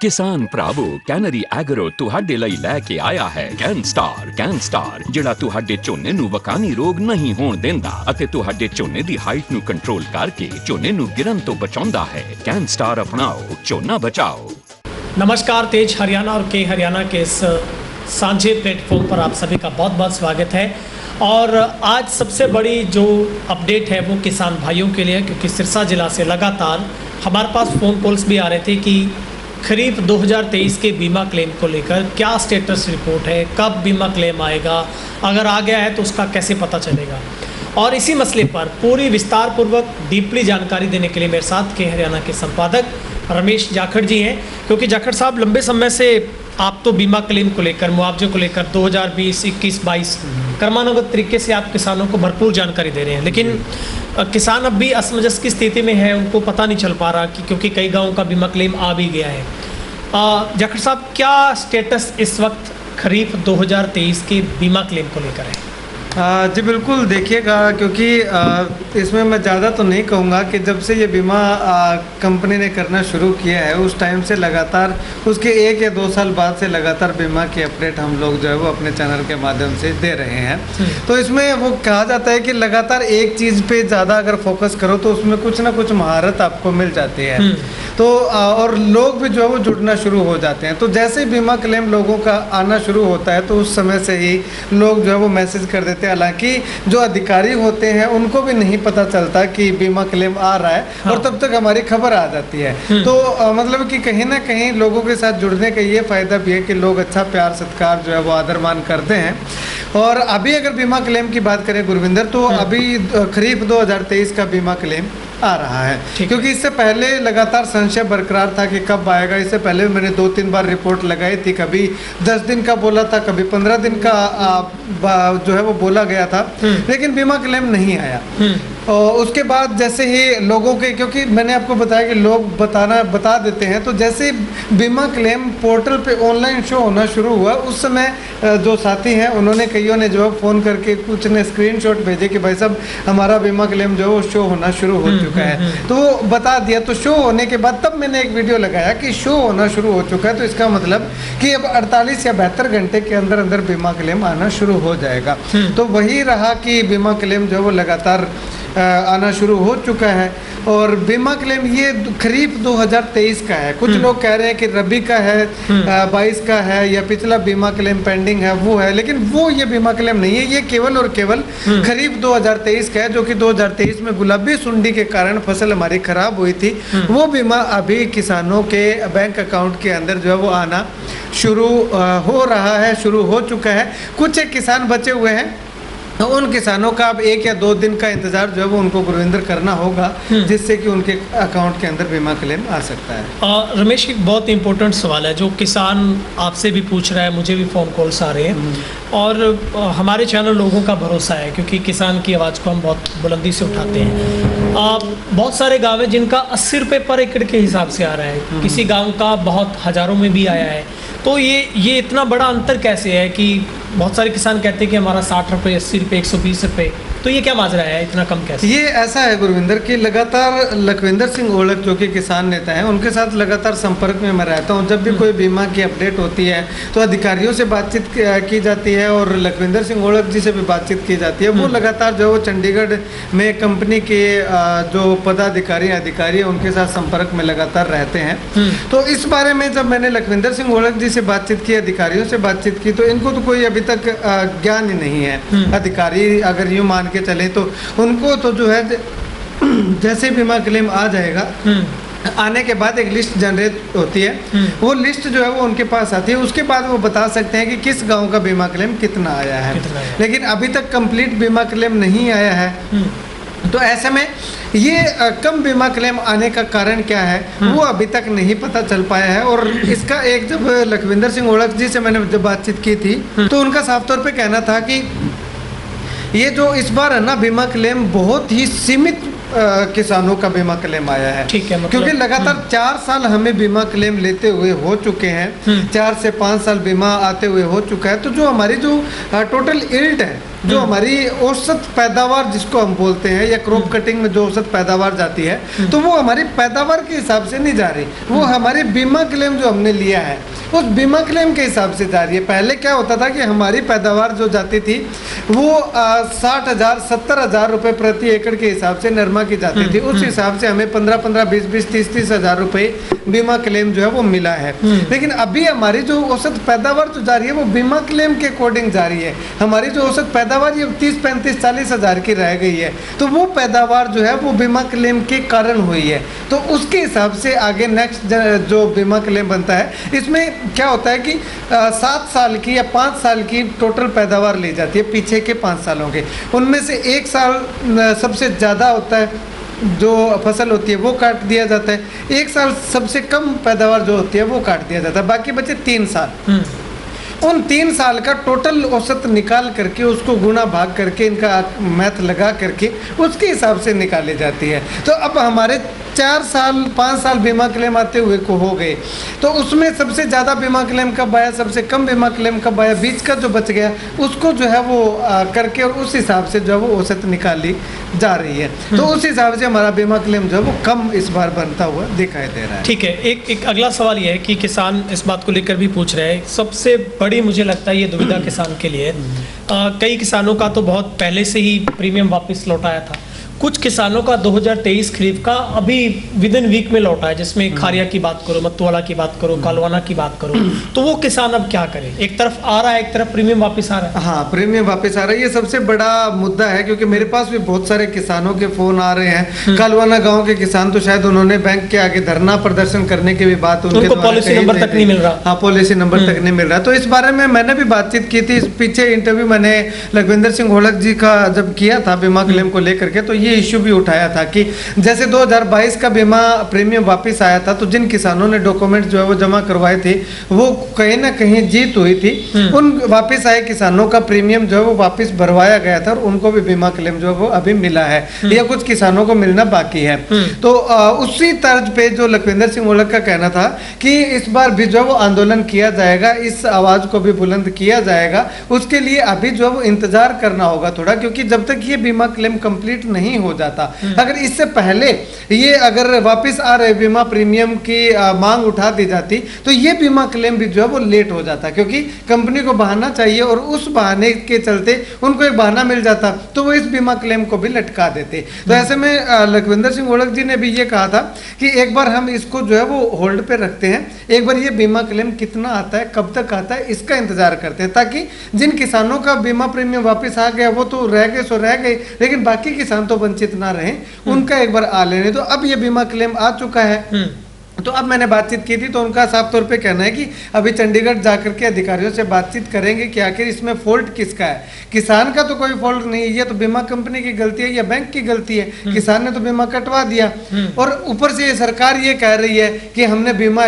किसान भरावो canary agro तुहाडे लई लैके आया है कैन-स्टार जिहड़ा तुहाडे झोने नूं वकानी रोग नहीं होण देंदा अते तुहाडे झोने दी हाइट नूं कंट्रोल करके झोने नूं गिरन तो बचाउंदा है। कैन-स्टार अपनाओ, झोना बचाओ। नमस्कार, तेज हरियाणा और के हरियाणा के इस साझे प्लेटफॉर्म पर आप सभी का बहुत बहुत स्वागत है। और आज सबसे बड़ी जो अपडेट है वो किसान भाइयों के लिए, क्योंकि सिरसा ज़िला से लगातार हमारे पास फ़ोन कॉल्स भी आ रहे थे कि खरीफ 2023 के बीमा क्लेम को लेकर क्या स्टेटस रिपोर्ट है, कब बीमा क्लेम आएगा, अगर आ गया है तो उसका कैसे पता चलेगा। और इसी मसले पर पूरी विस्तार पूर्वक डीपली जानकारी देने के लिए मेरे साथ के हरियाणा के संपादक रमेश जाखड़ जी हैं। क्योंकि जाखड़ साहब, लंबे समय से आप तो बीमा क्लेम को लेकर, मुआवजे को लेकर 2020, 21, 22 क्रमानुगत तरीके से आप किसानों को भरपूर जानकारी दे रहे हैं, लेकिन किसान अब भी असमंजस की स्थिति में है, उनको पता नहीं चल पा रहा कि क्योंकि कई गाँवों का बीमा क्लेम आ भी गया है। जाखड़ साहब, क्या स्टेटस इस वक्त खरीफ 2023 के बीमा क्लेम को लेकर है? जी बिल्कुल, देखिएगा, क्योंकि इसमें मैं ज़्यादा तो नहीं कहूँगा कि जब से ये बीमा कंपनी ने करना शुरू किया है उस टाइम से लगातार उसके 1 या 2 साल बाद से लगातार बीमा की अपडेट हम लोग जो है वो अपने चैनल के माध्यम से दे रहे हैं। तो इसमें वो कहा जाता है कि लगातार एक चीज़ पे ज़्यादा अगर फोकस करो तो उसमें कुछ ना कुछ महारत आपको मिल जाती है। तो और लोग भी जो है वो जुड़ना शुरू हो जाते हैं। तो जैसे बीमा क्लेम लोगों का आना शुरू होता है तो उस समय से ही लोग जो है वो मैसेज कर देते हैं। हालांकि जो अधिकारी होते हैं उनको भी नहीं पता चलता कि बीमा क्लेम आ रहा है, और तब तक हमारी खबर आ जाती है। तो मतलब कि कहीं ना कहीं लोगों के साथ जुड़ने का ये फ़ायदा भी है कि लोग अच्छा प्यार सत्कार जो है वो आदर मान करते हैं। और अभी अगर बीमा क्लेम की बात करें गुरविंदर, तो अभी खरीफ 2023 का बीमा क्लेम आ रहा है, क्योंकि इससे पहले लगातार संशय बरकरार था कि कब आएगा। इससे पहले मैंने 2-3 बार रिपोर्ट लगाई थी, कभी 10 दिन का बोला था, कभी 15 दिन का जो है वो बोला गया था, लेकिन बीमा क्लेम नहीं आया। और उसके बाद जैसे ही लोगों के, क्योंकि मैंने आपको बताया कि लोग बता देते हैं, तो जैसे बीमा क्लेम पोर्टल पे ऑनलाइन शो होना शुरू हुआ उस समय जो साथी हैं उन्होंने, कईयों ने जो है फ़ोन करके कुछ ने स्क्रीनशॉट भेजे कि भाई साहब हमारा बीमा क्लेम जो है वो शो होना शुरू हो चुका है। तो बता दिया। तो शो होने के बाद तब मैंने एक वीडियो लगाया कि शो होना शुरू हो चुका है, तो इसका मतलब कि अब 48 या 72 घंटे के अंदर अंदर बीमा क्लेम आना शुरू हो जाएगा। तो वही रहा कि बीमा क्लेम जो है वो लगातार आना शुरू हो चुका है। और बीमा क्लेम ये खरीफ 2023 का है। कुछ लोग कह रहे हैं कि रबी का है, 22 का है, या पिछला बीमा क्लेम पेंडिंग है वो है, लेकिन वो ये बीमा क्लेम नहीं है। ये केवल और केवल खरीफ 2023 का है, जो कि 2023 में गुलाबी सुंडी के कारण फसल हमारी खराब हुई थी। वो बीमा अभी किसानों के बैंक अकाउंट के अंदर जो है वो आना शुरू हो रहा है, शुरू हो चुका है। कुछ एक किसान बचे हुए हैं, तो उन किसानों का अब 1 या 2 दिन का इंतजार जो है वो उनको गुरविंदर करना होगा, जिससे कि उनके अकाउंट के अंदर बीमा क्लेम आ सकता है। रमेश, एक बहुत इंपॉर्टेंट सवाल है जो किसान आपसे भी पूछ रहा है, मुझे भी फ़ोन कॉल्स आ रहे हैं, और हमारे चैनल लोगों का भरोसा है क्योंकि किसान की आवाज़ को हम बहुत बुलंदी से उठाते हैं। बहुत सारे गाँव हैं जिनका 80 रुपये पर एकड़ के हिसाब से आ रहा है, किसी गाँव का बहुत हज़ारों में भी आया है। तो ये इतना बड़ा अंतर कैसे है कि बहुत सारे किसान कहते हैं कि हमारा 60 रुपये, 80 रुपये, 120 रुपये, तो ये क्या माजरा है, इतना कम कैसे? ये ऐसा है गुरविंदर कि लगातार लखविंदर सिंह ओलख जो कि किसान नेता हैं, उनके साथ लगातार संपर्क में मैं रहता हूं। जब भी कोई बीमा की अपडेट होती है तो अधिकारियों से बातचीत की जाती है और लखविंदर सिंह ओलख जी से भी बातचीत की जाती है। वो लगातार जो वो चंडीगढ़ में कंपनी के जो पदाधिकारी अधिकारी हैं उनके साथ संपर्क में लगातार रहते हैं। तो इस बारे में जब मैंने लखविंदर सिंह ओलख जी से बातचीत की, अधिकारियों से बातचीत की, तो इनको तो कोई अभी तक ज्ञान ही नहीं है। अधिकारी अगर यूँ मान के चले तो उनको तो जो है जैसे बीमा क्लेम आ जाएगा, आने के बाद एक लिस्ट जनरेट होती है, वो लिस्ट जो है वो उनके पास आती है। उसके बाद वो बता सकते हैं कि किस गांव का बीमा क्लेम कितना आया है। लेकिन अभी तक कंप्लीट बीमा क्लेम नहीं आया है। तो ऐसे में ये कम बीमा क्लेम आने का कारण क्या है वो अभी तक नहीं पता चल पाया है। और इसका एक, जब लखविंदर सिंह ओलख जी से मैंने जब बातचीत की थी तो उनका साफ तौर पे कहना था कि ये जो इस बार है ना बीमा क्लेम बहुत ही सीमित किसानों का बीमा क्लेम आया है। ठीक है, मतलब क्योंकि लगातार 4 साल हमें बीमा क्लेम लेते हुए हो चुके हैं, 4 से 5 साल बीमा आते हुए हो चुका है। तो जो हमारी जो टोटल यील्ड है जो हमारी औसत पैदावार जिसको हम बोलते हैं, या क्रॉप कटिंग में जो औसत पैदावार जाती है, तो वो हमारी पैदावार के हिसाब से नहीं जा रही, वो हमारी बीमा क्लेम जो हमने लिया है उस बीमा क्लेम के हिसाब से जा रही है। पहले क्या होता था कि हमारी पैदावार जो जाती थी वो 60,000 70,000 रुपए प्रति एकड़ के हिसाब से नरमा की जाती थी। उस हिसाब से हमें 15-15, 20-20, 30-30 हजार रुपए बीमा क्लेम जो है वो मिला है। लेकिन अभी हमारी जो औसत पैदावार जो जा रही है वो बीमा क्लेम के अकॉर्डिंग जा रही है। हमारी जो औसत पैदावार ये 30-35-40 हजार की रह गई है, तो वो पैदावार जो है वो बीमा क्लेम के कारण हुई है। तो उसके हिसाब से आगे नेक्स्ट जो बीमा क्लेम बनता है, इसमें क्या होता है कि 7 साल की या 5 साल की टोटल पैदावार ली जाती है पीछे के 5 सालों के, उनमें से 1 साल सबसे ज़्यादा होता है जो फसल होती है वो काट दिया जाता है, 1 साल सबसे कम पैदावार जो होती है वो काट दिया जाता है, बाकी बचे 3 साल। उन 3 साल का टोटल औसत निकाल करके उसको गुना भाग करके इनका मैथ लगा करके उसके हिसाब से निकाली जाती है। तो अब हमारे 4 साल 5 साल बीमा क्लेम आते हुए को हो गए, तो उसमें सबसे ज़्यादा बीमा क्लेम कब आया, सबसे कम बीमा क्लेम कब आया, बीच का जो बच गया उसको जो है वो करके और उस हिसाब से जो है वो औसत निकाली जा रही है। तो उस हिसाब से हमारा बीमा क्लेम जो है वो कम इस बार बनता हुआ दिखाई दे रहा है। ठीक है, एक अगला सवाल ये है कि किसान इस बात को लेकर भी पूछ रहे हैं, सबसे बड़ी मुझे लगता है ये दुविधा किसान के लिए, कई किसानों का तो बहुत पहले से ही प्रीमियम वापस लौटाया था, कुछ किसानों का 2023 खरीफ का अभी विद इन वीक में लौटा है, जिसमें खारिया की बात करो, मत्तवाला की बात करो, कालवाना की बात करो, तो वो किसान अब क्या करे? एक तरफ आ रहा है, एक तरफ प्रीमियम वापस आ रहा है। हाँ, प्रीमियम वापस आ रहा है, ये सबसे बड़ा मुद्दा है, क्योंकि मेरे पास भी बहुत सारे किसानों के फोन आ रहे हैं। कालवाना गांव के किसान तो शायद उन्होंने बैंक के आगे धरना प्रदर्शन करने की भी बात उनको पॉलिसी नंबर तक नहीं मिल रहा। हाँ, पॉलिसी नंबर तक नहीं मिल रहा। तो इस बारे में मैंने भी बातचीत की थी, इस पीछे इंटरव्यू मैंने लखविंदर सिंह होलक जी का जब किया था बीमा क्लेम को लेकर के, तो ये इश्यू भी उठाया था कि जैसे 2022 का बीमा प्रीमियम वापस आया था, तो जिन किसानों ने डॉक्यूमेंट जो है वो जमा करवाए थे वो कहीं ना कहीं जीत हुई थी, उन वापस आए किसानों का प्रीमियम जो है वो वापस भरवाया गया था और उनको भी बीमा क्लेम जो है वो अभी मिला है, या कुछ किसानों को मिलना बाकी है। तो उसी तर्ज पे जो लखविंदर सिंह होलक का कहना था कि इस बार भी जो है वो आंदोलन किया जाएगा, इस आवाज को भी बुलंद किया जाएगा, उसके लिए अभी जो है वो इंतजार करना होगा थोड़ा, क्योंकि जब तक ये बीमा क्लेम कंप्लीट नहीं हो जाता, अगर इससे पहले ये अगर वापस आ रहे बीमा प्रीमियम की मांग उठा दी जाती, तो ये बीमा क्लेम भी जो है वो लेट हो जाता, क्योंकि कंपनी को बहाना चाहिए और उस बहाने के चलते उनको एक बहाना मिल जाता तो वो इस बीमा क्लेम को भी लटका देते। तो ऐसे में लखविंदर सिंह होलक जी ने भी ये कहा था कि एक बार हम इसको जो है वो होल्ड पे रखते हैं, एक बार ये बीमा क्लेम कितना आता है, कब तक आता है, इसका इंतजार करते हैं, ताकि जिन किसानों का बीमा प्रीमियम वापस आ गया वो तो रह गए सो रह गए, लेकिन बाकी किसान तो वंचित ना रहे, उनका एक बार आ लेने। तो अब ये बीमा क्लेम आ चुका है, तो अब मैंने बातचीत की थी, तो उनका साफ तौर पे कहना है कि अभी चंडीगढ़ जाकर के अधिकारियों से बातचीत करेंगे कि आखिर इसमें फॉल्ट किसका है। किसान का तो कोई फॉल्ट नहीं है, ये तो बीमा कंपनी की गलती है या बैंक की गलती है, किसान ने तो बीमा कटवा दिया और ऊपर से ये सरकार ये कह रही है कि हमने बीमा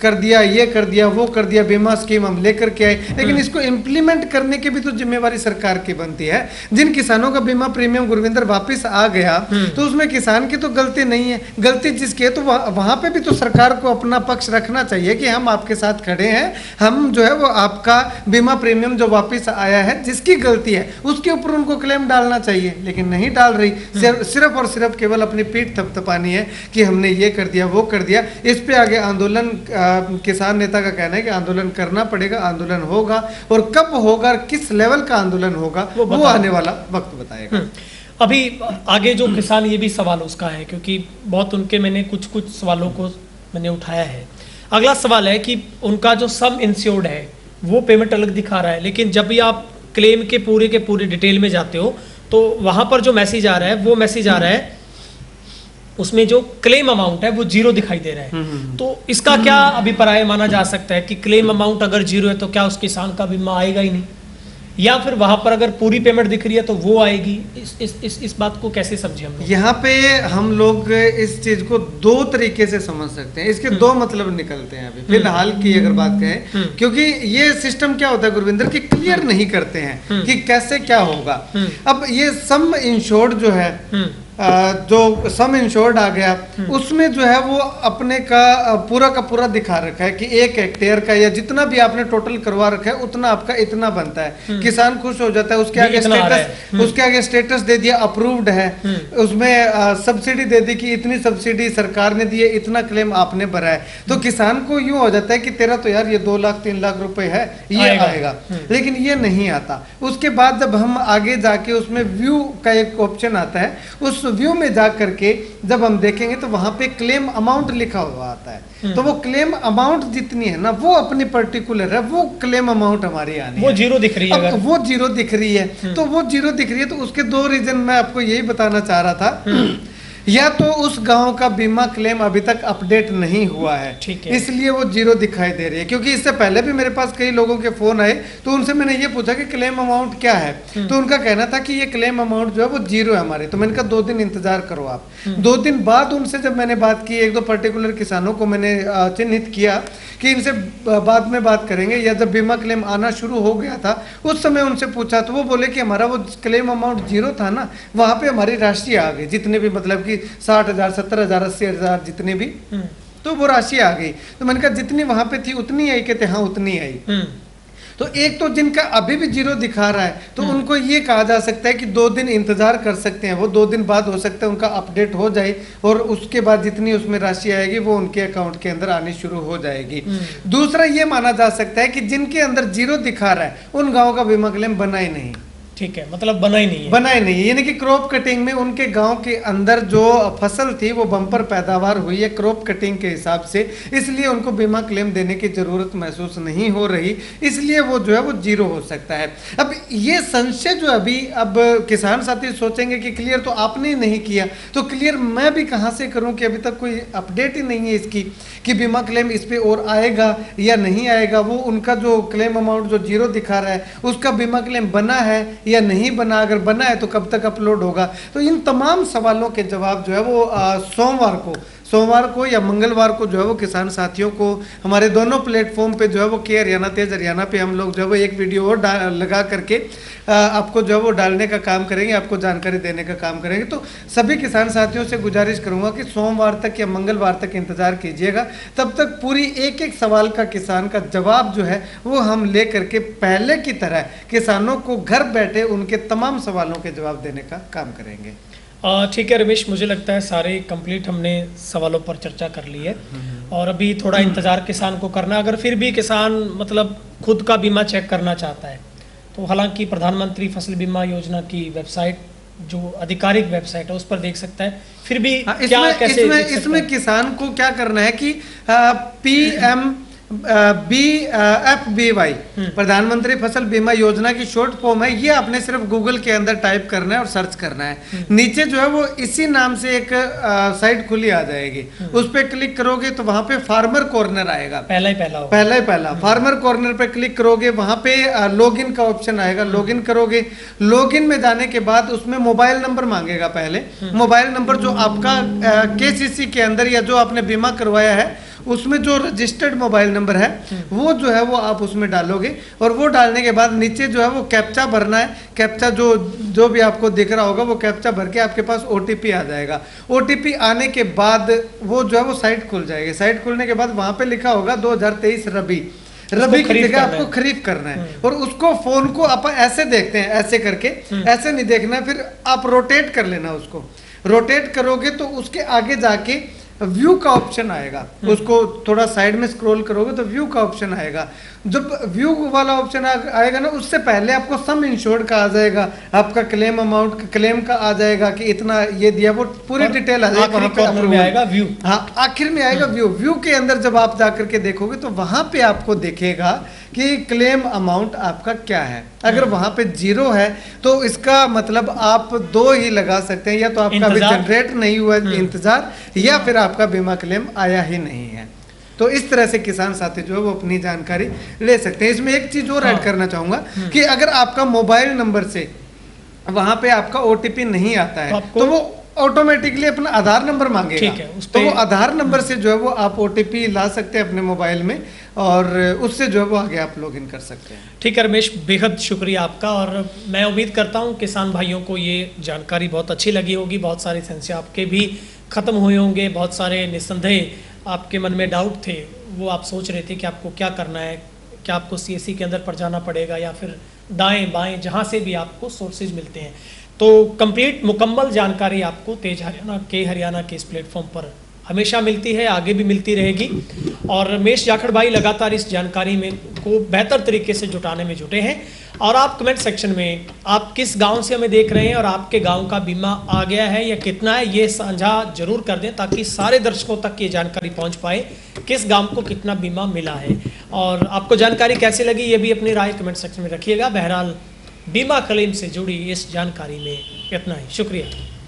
कर दिया, ये कर दिया, वो कर दिया, बीमा स्कीम हम लेकर के आए, लेकिन इसको इम्प्लीमेंट करने की भी तो जिम्मेवारी सरकार की बनती है। जिन किसानों का बीमा प्रीमियम गुरविंदर वापिस आ गया तो उसमें किसान की तो गलती नहीं है, गलती जिसकी है तो वहां पे भी तो सरकार को अपना पक्ष रखना चाहिए कि हम आपके साथ खड़े हैं, हम जो है वो आपका बीमा प्रीमियम जो वापस आया है जिसकी गलती है उसके ऊपर उनको क्लेम डालना चाहिए, लेकिन नहीं डाल रही, सिर्फ और सिर्फ केवल अपनी पीठ थपथपानी है कि हमने ये कर दिया, वो कर दिया। इस पे आगे आंदोलन, किसान नेता का कहना है कि आंदोलन करना पड़ेगा, आंदोलन होगा, और कब होगा, किस लेवल का आंदोलन होगा वो आने वाला वक्त बताएगा। अभी आगे जो किसान, ये भी सवाल उसका है, क्योंकि बहुत उनके मैंने कुछ सवालों को मैंने उठाया है। अगला सवाल है कि उनका जो सम इंश्योर्ड है वो पेमेंट अलग दिखा रहा है, लेकिन जब भी आप क्लेम के पूरे डिटेल में जाते हो तो वहां पर जो मैसेज आ रहा है वो मैसेज आ रहा है, उसमें जो क्लेम अमाउंट है वो 0 दिखाई दे रहा है। तो इसका क्या अभिप्राय माना जा सकता है कि क्लेम अमाउंट अगर 0 है तो क्या उस किसान का बीमा आएगा ही नहीं, या फिर वहां पर अगर पूरी पेमेंट दिख रही है तो वो आएगी? इस बात को कैसे समझे हम लोग? यहाँ पे हम लोग इस चीज को 2 तरीके से समझ सकते हैं, इसके 2 मतलब निकलते हैं अभी फिलहाल की अगर बात करें, क्योंकि ये सिस्टम क्या होता है गुरविंदर की क्लियर नहीं करते हैं कि कैसे क्या होगा। अब ये सम इंश्योर्ड जो है जो सम इंश्योर्ड आ गया उसमें जो है वो अपने का पूरा दिखा रखा है कि 1 हेक्टेयर का या जितना भी आपने टोटल करवा रखा है उतना आपका इतना बनता है। किसान खुश हो जाता है, उसके आगे स्टेटस दे दिया अप्रूव्ड है, उसमें सब्सिडी दे दी कि इतनी सब्सिडी सरकार ने दी है, इतना क्लेम आपने भरा है। तो किसान को यूं हो जाता है कि तेरा तो यार ये 2 लाख 3 लाख रुपए है, ये आएगा, लेकिन ये नहीं आता। उसके बाद जब हम आगे जाके उसमें व्यू का एक ऑप्शन आता है, उस व्यू में जा करके जब हम देखेंगे तो वहां पे क्लेम अमाउंट लिखा हुआ आता है। तो वो क्लेम अमाउंट जितनी है ना वो अपनी पर्टिकुलर है, वो क्लेम अमाउंट हमारी आनी वो जीरो दिख रही है। वो जीरो दिख रही है, तो वो जीरो दिख रही है। तो उसके 2 रीजन मैं आपको यही बताना चाह रहा था। या तो उस गांव का बीमा क्लेम अभी तक अपडेट नहीं हुआ है, इसलिए वो जीरो दिखाई दे रही है। क्योंकि इससे पहले भी मेरे पास कई लोगों के फोन आए तो उनसे मैंने ये पूछा कि क्लेम अमाउंट क्या है, तो उनका कहना था कि ये क्लेम अमाउंट जो है वो जीरो है हमारे। तो मैंने कहा 2 दिन इंतजार करो आप। 2 दिन बाद उनसे जब मैंने बात की, 1-2 पर्टिकुलर किसानों को मैंने चिन्हित किया कि इनसे बाद में बात करेंगे, या जब बीमा क्लेम आना शुरू हो गया था उस समय उनसे पूछा तो वो बोले कि हमारा वो क्लेम अमाउंट जीरो था ना, वहां पे हमारी राशि आ गई, जितने भी मतलब कि 60,000 70,000 80,000 जितने भी, तो वो राशि आ गई। तो मैंने कहा जितनी वहां पे थी उतनी आई? कहते हाँ उतनी आई। तो एक तो जिनका अभी भी जीरो दिखा रहा है तो उनको ये कहा जा सकता है कि 2 दिन इंतजार कर सकते हैं, वो 2 दिन बाद हो सकता है उनका अपडेट हो जाए और उसके बाद जितनी उसमें राशि आएगी वो उनके अकाउंट के अंदर आनी शुरू हो जाएगी। दूसरा ये माना जा सकता है कि जिनके अंदर जीरो दिखा रहा है उन गाँव का बीमा क्लेम बना ही नहीं। ठीक है, मतलब बना ही नहीं है। बना ही नहीं, यानी कि क्रॉप कटिंग में उनके गांव के अंदर जो फसल थी वो बम्पर पैदावार हुई है क्रॉप कटिंग के हिसाब से, इसलिए उनको बीमा क्लेम देने की जरूरत महसूस नहीं हो रही, इसलिए वो जो है वो जीरो हो सकता है। अब ये संशय जो अभी अब किसान साथी सोचेंगे कि क्लियर तो आपने नहीं किया, तो क्लियर मैं भी कहाँ से करूँ कि अभी तक कोई अपडेट ही नहीं है इसकी कि बीमा क्लेम इस पे और आएगा या नहीं आएगा। वो उनका जो क्लेम अमाउंट जो जीरो दिखा रहा है उसका बीमा क्लेम बना है या नहीं बना, अगर बना है तो कब तक अपलोड होगा। तो इन तमाम सवालों के जवाब जो है वो सोमवार को या मंगलवार को जो है वो किसान साथियों को हमारे दोनों प्लेटफॉर्म पे जो है वो के हरियाणा तेज हरियाणा पे हम लोग जो है वो एक वीडियो और लगा करके आपको जो है वो डालने का काम करेंगे, आपको जानकारी देने का काम करेंगे। तो सभी किसान साथियों से गुजारिश करूंगा कि सोमवार तक या मंगलवार तक इंतजार कीजिएगा, तब तक पूरी एक सवाल का किसान का जवाब जो है वो हम ले करके पहले की तरह किसानों को घर बैठे उनके तमाम सवालों के जवाब देने का काम करेंगे। ठीक है रमेश, मुझे लगता है सारे कंप्लीट हमने सवालों पर चर्चा कर ली है और अभी थोड़ा इंतज़ार किसान को करना। अगर फिर भी किसान मतलब खुद का बीमा चेक करना चाहता है तो हालांकि प्रधानमंत्री फसल बीमा योजना की वेबसाइट जो आधिकारिक वेबसाइट है उस पर देख सकता है। फिर भी इसमें किसान को क्या करना है कि PMBFBY प्रधानमंत्री फसल बीमा योजना की शॉर्ट फॉर्म है, ये आपने सिर्फ गूगल के अंदर टाइप करना है और सर्च करना है। नीचे जो है वो इसी नाम से एक साइट खुली आ जाएगी, उस पर क्लिक करोगे तो वहां पे फार्मर कॉर्नर आएगा, पहला फार्मर कॉर्नर पे क्लिक करोगे, वहां पे लॉगिन का ऑप्शन आएगा, लॉगिन करोगे। लॉगिन में जाने के बाद उसमें मोबाइल नंबर मांगेगा, पहले मोबाइल नंबर जो आपका KCC के अंदर या जो आपने बीमा करवाया है उसमें जो रजिस्टर्ड मोबाइल नंबर है वो जो है वो आप उसमें डालोगे और वो डालने के बाद नीचे जो है वो कैप्चा भरना है। कैप्चा जो भी आपको दिख रहा होगा वो कैप्चा भर के आपके पास OTP आ जाएगा। OTP आने के बाद वो जो है वो साइट खुल जाएगी। साइट खुलने के बाद वहां पे लिखा होगा 2023 रबी की जगह आपको खरीफ करना है और उसको फोन को आप ऐसे देखते हैं, ऐसे करके, ऐसे नहीं देखना है, फिर आप रोटेट कर लेना। उसको रोटेट करोगे तो उसके आगे जाके व्यू का ऑप्शन आएगा, उसको थोड़ा साइड में स्क्रॉल करोगे तो व्यू का ऑप्शन आएगा। जब व्यू वाला ऑप्शन आएगा ना उससे पहले आपको सम इंश्योर्ड का आ जाएगा, आपका क्लेम अमाउंट क्लेम का आ जाएगा कि इतना ये दिया, वो पूरी डिटेल आ जाएगा। व्यू, हाँ आखिर में आएगा व्यू। व्यू के अंदर जब आप जाकर के देखोगे तो वहां पे आपको दिखेगा कि क्लेम अमाउंट आपका क्या है। अगर वहां पे जीरो है तो इसका मतलब आप 2 ही लगा सकते हैं, या तो आपका भी जनरेट नहीं हुआ इंतजार, या फिर आपका बीमा क्लेम आया ही नहीं है। तो इस तरह से किसान साथी जो है वो अपनी जानकारी ले सकते हैं। इसमें एक चीज और ऐड करना चाहूंगा कि अगर आपका मोबाइल नंबर से वहां पे आपका OTP नहीं आता है तो वो ऑटोमेटिकली अपना आधार नंबर मांगेगा। ठीक है, उस तो पे- वो आधार नंबर से जो है वो आप OTP ला सकते हैं अपने मोबाइल में और उससे जो है वो आगे आप लॉगिन कर सकते हैं। ठीक है रमेश, बेहद शुक्रिया आपका। और मैं उम्मीद करता हूँ किसान भाइयों को ये जानकारी बहुत अच्छी लगी होगी। बहुत सारे संशय आपके भी ख़त्म हुए होंगे, बहुत सारे निस्संदेह आपके मन में डाउट थे, वो आप सोच रहे थे कि आपको क्या करना है, क्या आपको CSC केंद्र पर जाना पड़ेगा या फिर दाएं बाएं जहाँ से भी आपको सोर्सेज मिलते हैं। तो कंप्लीट मुकम्मल जानकारी आपको तेज हरियाणा के इस प्लेटफॉर्म पर हमेशा मिलती है, आगे भी मिलती रहेगी। और रमेश जाखड़ भाई लगातार इस जानकारी में को बेहतर तरीके से जुटाने में जुटे हैं। और आप कमेंट सेक्शन में आप किस गांव से हमें देख रहे हैं और आपके गांव का बीमा आ गया है या कितना है, ये साझा जरूर कर दें ताकि सारे दर्शकों तक ये जानकारी पहुंच पाए किस गांव को कितना बीमा मिला है। और आपको जानकारी कैसी लगी ये भी अपनी राय कमेंट सेक्शन में रखिएगा। बहरहाल बीमा क्लेम से जुड़ी इस जानकारी में इतना ही, शुक्रिया।